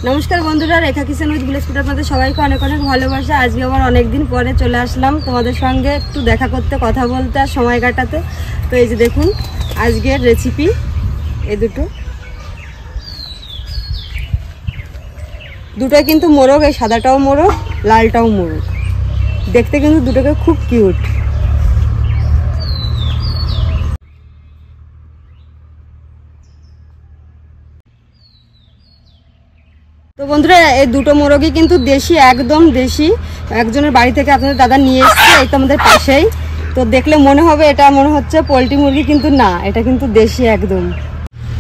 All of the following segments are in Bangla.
নমস্কার বন্ধুরা, রেখা কিচেন উইথ ভিলেজ ফুড আপনাদের সবাইকে অনেক অনেক ভালোবাসা। আজকে আবার অনেকদিন পরে চলে আসলাম তোমাদের সঙ্গে একটু দেখা করতে, কথা বলতে আর সময় কাটাতে। তো এই যে দেখুন আজকের রেসিপি, এই দুটোই কিন্তু মোরগ, এই সাদাটাও মোরগ, লালটাও মোরগ। দেখতে কিন্তু দুটোকে খুব কিউট। তো বন্ধুরা, এই দুটো মোরগই কিন্তু দেশি, একদম দেশি। একজনের বাড়ি থেকে আপনাদের দাদা নিয়ে এসছে, এই তো আমাদের পাশেই। তো দেখলে মনে হবে এটা মনে হচ্ছে পোলট্রি মুরগি, কিন্তু না, এটা কিন্তু দেশি একদম।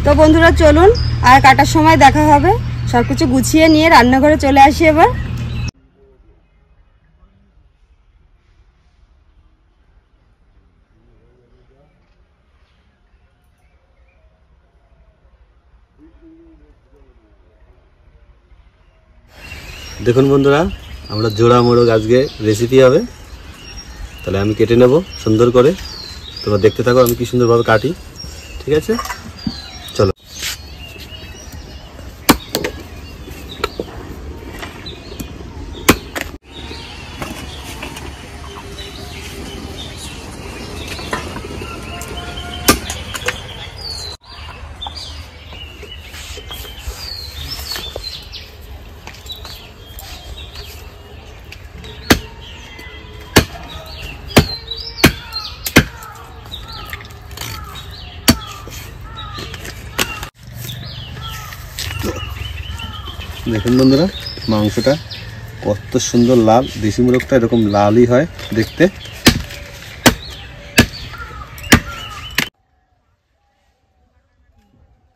তো বন্ধুরা চলুন, আর কাটার সময় দেখা হবে। সব কিছু গুছিয়ে নিয়ে রান্নাঘরে চলে আসি এবার। দেখুন বন্ধুরা, আমরা জোড়া মোরগ আজকে রেসিপি হবে। তাহলে আমি কেটে নেব সুন্দর করে, তোমরা দেখতে থাকো আমি কি সুন্দরভাবে কাটি। ঠিক আছে, চলো। দেখুন বন্ধুরা, মাংসটা কত সুন্দর লাল। দেশি মোরগটা এরকম লালই হয় দেখতে।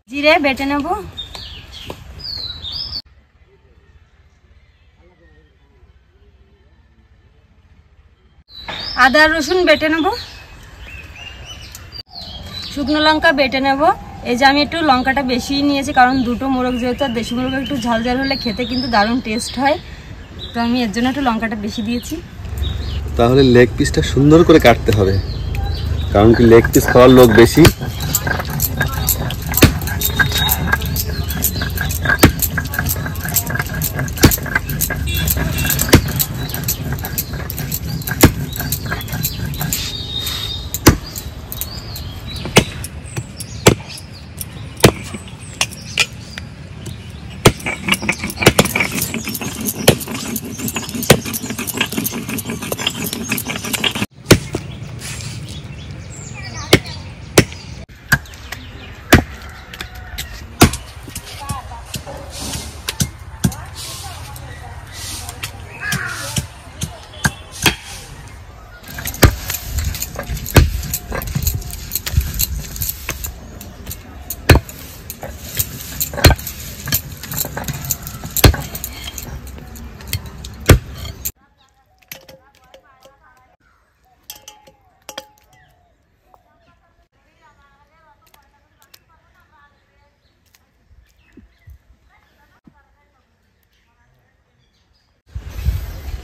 জিরে বেটে নেব, আদা রসুন বেটে নেব, শুকনো লঙ্কা বেটে নেব। এই যে আমি একটু লঙ্কাটা বেশি নিয়েছি, কারণ দুটো মোরগ যেহেতু, আর দেশি মোরগ একটু ঝাল ঝাল হলে খেতে কিন্তু দারুণ টেস্ট হয়। তো আমি এর জন্য একটু লঙ্কাটা বেশি দিয়েছি। তাহলে লেগ পিসটা সুন্দর করে কাটতে হবে, কারণ কি লেগ পিস খাওয়ার লোক বেশি।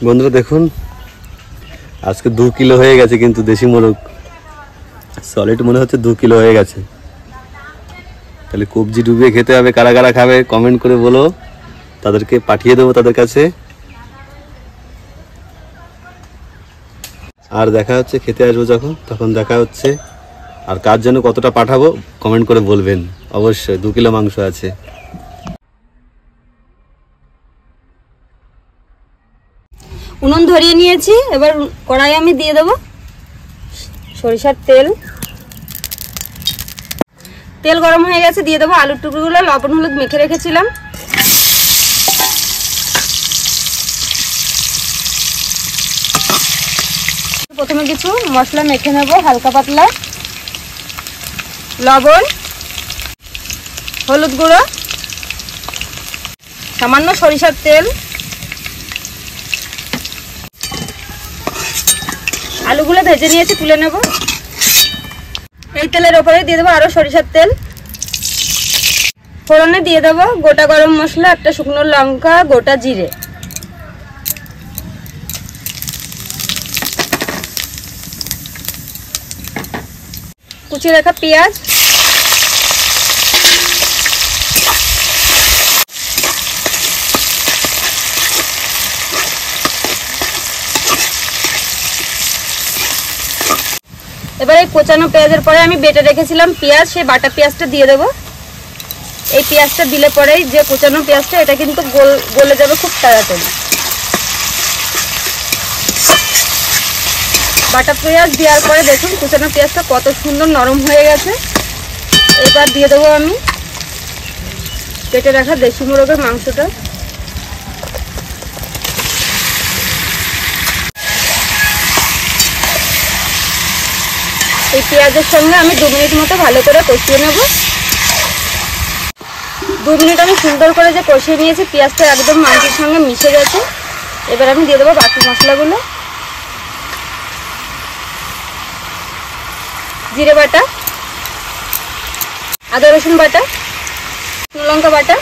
বন্ধুরা দেখুন, আজকে 2 কিলো হয়ে গেছে, কিন্তু দেশি মোরগ সলিড মনে হচ্ছে 2 কিলো হয়ে গেছে। তাহলে কবজি ডুবিয়ে খেতে হবে। কারা কারা খাবে কমেন্ট করে বলো, তাদেরকে পাঠিয়ে দেবো তাদের কাছে। আর দেখা হচ্ছে, খেতে আসবো যখন, তখন দেখা হচ্ছে। আর কার জন্য কতটা পাঠাবো কমেন্ট করে বলবেন অবশ্যই। 2 কিলো মাংস আছে। উনুন ধরিয়ে নিয়েছি, এবার কড়াই আমি দিয়ে দেবো সরিষার তেল। তেল গরম হয়ে গেছে, দিয়ে দেবো আলুর টুকরোগুলো, লবণ হলুদ মেখে রেখেছিলাম। প্রথমে কিছু মশলা মেখে নেব হালকা পাতলা। লবণ, হলুদ গুঁড়ো, সামান্য সরিষার তেল, আলুগুলো ভেজে নিয়েছি, তুলে নেব। এই তেলের ওপরে দিয়ে দেবো আরো সরিষার তেল। ফোড়নে দিয়ে দেবো গোটা গরম মশলা, একটা শুকনো লঙ্কা, গোটা জিরে। কুচিয়ে রাখা পেঁয়াজ, এবার এই কোচানো পেঁয়াজের পরে আমি বেটে রেখেছিলাম পেঁয়াজ, সেই বাটা পেঁয়াজটা দিয়ে দেবো। এই পেঁয়াজটা দিলে পরেই যে কোচানো পেঁয়াজটা এটা কিন্তু গলে যাবে খুব তাড়াতাড়ি। বাটা পেঁয়াজ দেওয়ার পরে দেখুন কুচানো পেঁয়াজটা কত সুন্দর নরম হয়ে গেছে। এবার দিয়ে দেবো আমি কেটে রাখা দেশি মোরগের মাংসটা। এই পেঁয়াজের সঙ্গে আমি 2 মিনিট মতো ভালো করে কষিয়ে নেব। 2 মিনিট আমি সুন্দর করে যে কষিয়ে নিয়েছি, পেঁয়াজটা একদম মাংসের সঙ্গে মিশে গেছে। এবার আমি দিয়ে দেবো বাকি মশলাগুলো। জিরে বাটা, আদা রসুন বাটা, লঙ্কা বাটা,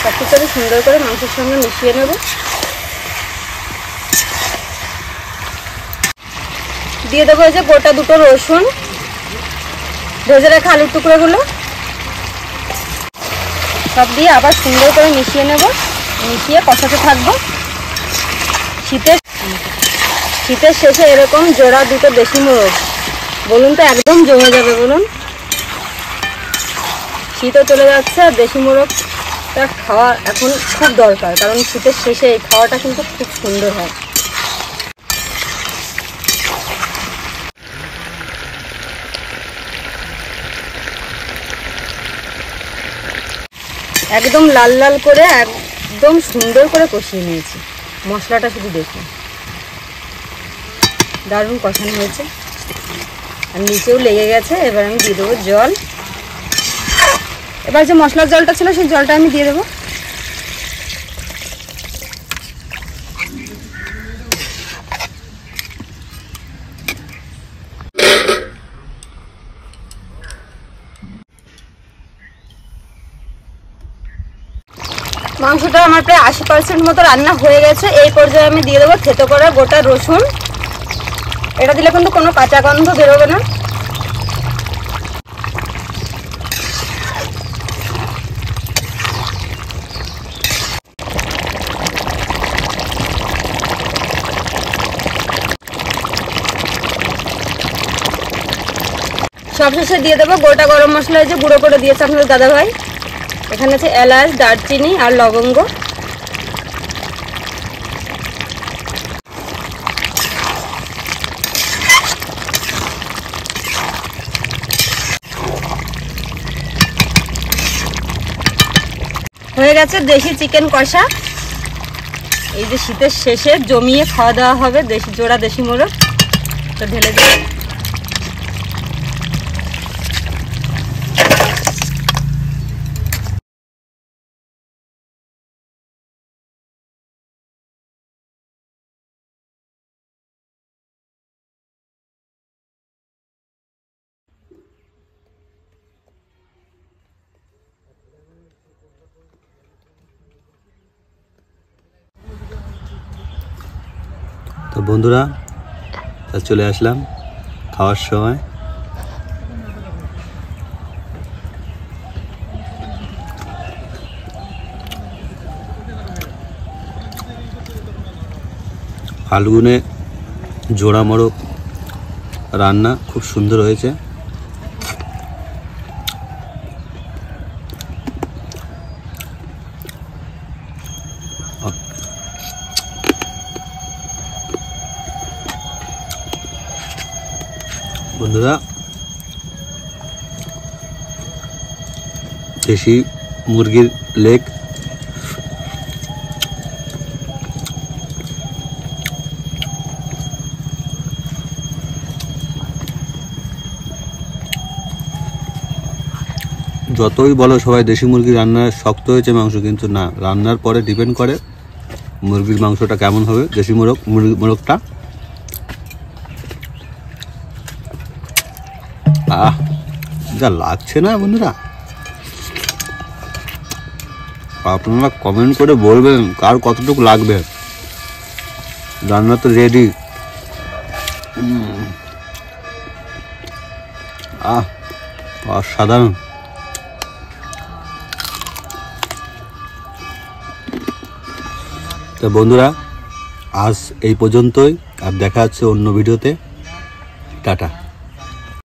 সব কিছু আমি সুন্দর করে মাংসের সঙ্গে মিশিয়ে নেব। দিয়ে দেবো যে গোটা 2 রসুন, ভেজে রাখা আলুর টুকরোগুলো সব দিয়ে আবার সুন্দর করে মিশিয়ে নেব। মিশিয়ে কষাতে থাকবো। শীতের শেষে এরকম জোড়া 2 দেশি মোরগ বলুন তো একদম জমে যাবে বলুন। শীতও চলে যাচ্ছে আর দেশি মোরগটা খাওয়া এখন খুব দরকার, কারণ শীতের শেষে এই খাওয়াটা কিন্তু খুব সুন্দর হয়। একদম লাল লাল করে একদম সুন্দর করে কষিয়ে নিয়েছি। মশলাটা শুধু দেখুন দারুণ কষানো হয়েছে আর নিচেও লেগে গেছে। এবার আমি দিয়ে দেবো জল। এবার যে মশলার জলটা ছিল সেই জলটা আমি দিয়ে দেবো। মাংসটা আমার প্রায় 80% মতো রান্না হয়ে গেছে। এই পর্যায়ে আমি দিয়ে দেবো থেতো করা গোটা রসুন। এটা দিলে কিন্তু কোনো কাঁচা গন্ধ বেরোবে না। সবশেষে দিয়ে দেবো গোটা গরম মশলা যে গুঁড়ো করে দিয়েছে আপনাদের দাদাভাই। এখানে আছে এলাচ, দারচিনি আর লবঙ্গ। হয়ে গেছে দেশি চিকেন কষা। এই যে শীতের শেষে জমিয়ে খাওয়া দাওয়া হবে জোড়া দেশি মোরগ। তো ঢেলে দিই। তো বন্ধুরা চলে আসলাম খাওয়ার সময়। ফাল্গুনে জোড়া মোরগ রান্না খুব সুন্দর হয়েছে। বন্ধুরা দেশি মুরগির লেগ যতই বলো সবাই দেশি মুরগি রান্নার শক্ত হয়েছে মাংস, কিন্তু না, রান্নার পরে ডিপেন্ড করে মুরগির মাংসটা কেমন হবে। দেশি মোরগটা যা লাগছে না বন্ধুরা, আপনারা কমেন্ট করে বলবেন কার কতটুকু লাগবে। রান্না তো রেডি, অসাধারণ। তো বন্ধুরা আজ এই পর্যন্তই, আর দেখা হচ্ছে অন্য ভিডিওতে। টাটা।